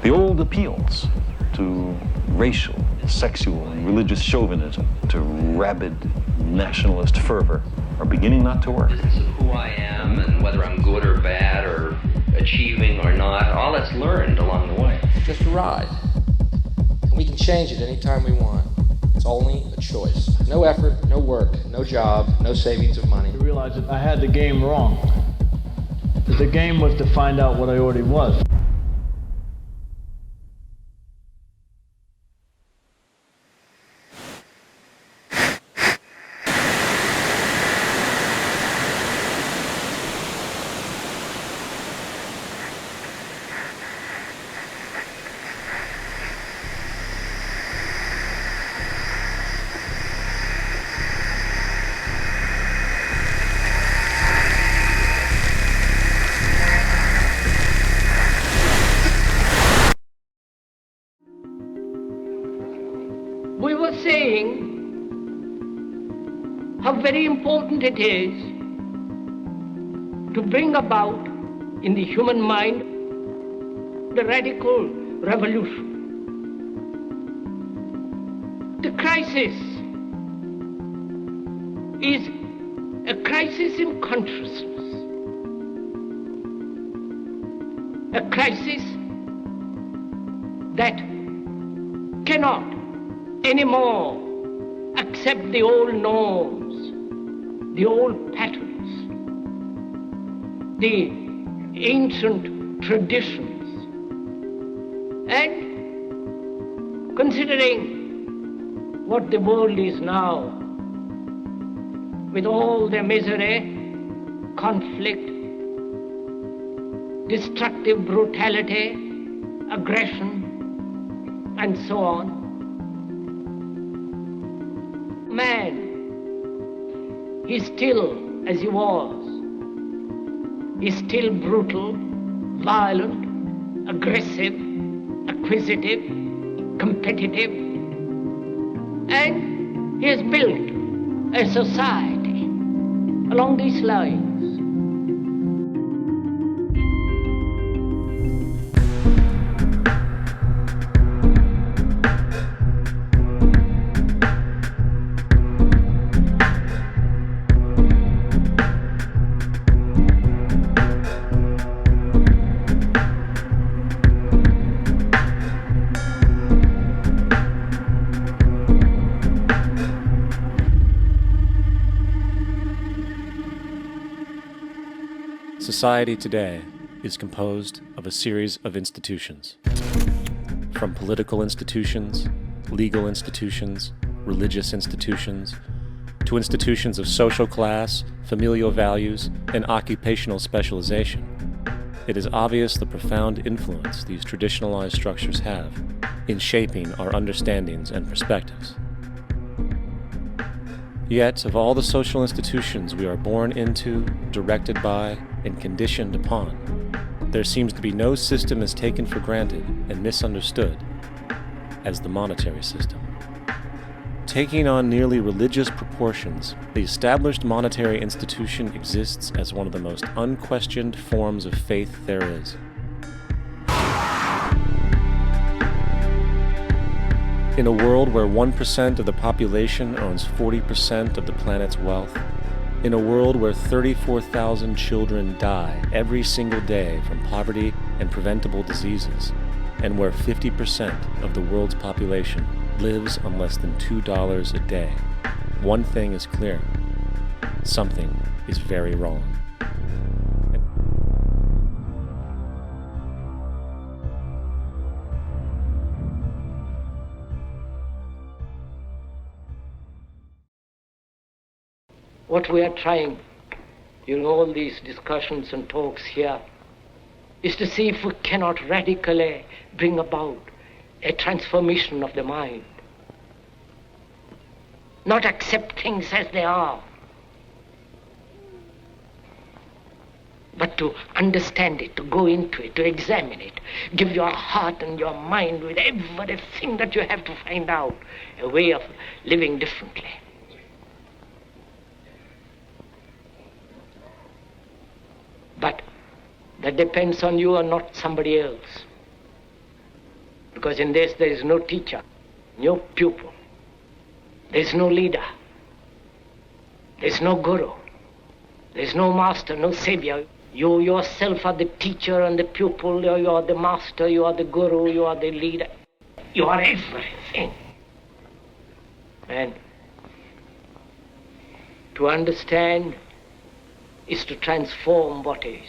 The old appeals to racial, sexual, and religious chauvinism, to rabid nationalist fervor, are beginning not to work. Business of who I am and whether I'm good or bad or achieving or not, all that's learned along the way. Just a ride. And we can change it anytime we want. It's only a choice. No effort, no work, no job, no savings of money. I realized that I had the game wrong. That the game was to find out what I already was. We were saying how very important it is to bring about in the human mind the radical revolution. The crisis is a crisis in consciousness, a crisis that cannot anymore accept the old norms, the old patterns, the ancient traditions. And considering what the world is now, with all their misery, conflict, destructive brutality, aggression, and so on, man is still as he was. He's still brutal, violent, aggressive, acquisitive, competitive, and he has built a society along these lines. Society today is composed of a series of institutions. From political institutions, legal institutions, religious institutions, to institutions of social class, familial values, and occupational specialization, it is obvious the profound influence these traditionalized structures have in shaping our understandings and perspectives. Yet, of all the social institutions we are born into, directed by, and conditioned upon, there seems to be no system as taken for granted and misunderstood as the monetary system. Taking on nearly religious proportions, the established monetary institution exists as one of the most unquestioned forms of faith there is. In a world where 1% of the population owns 40% of the planet's wealth, in a world where 34,000 children die every single day from poverty and preventable diseases, and where 50% of the world's population lives on less than $2 a day, one thing is clear: something is very wrong. What we are trying during all these discussions and talks here is to see if we cannot radically bring about a transformation of the mind. Not accept things as they are, but to understand it, to go into it, to examine it, give your heart and your mind with everything that you have to find out a way of living differently. But that depends on you and not somebody else. Because in this there is no teacher, no pupil, there's no leader, there's no guru, there's no master, no savior. You yourself are the teacher and the pupil, you are the master, you are the guru, you are the leader. You are everything. And to understand is to transform what is.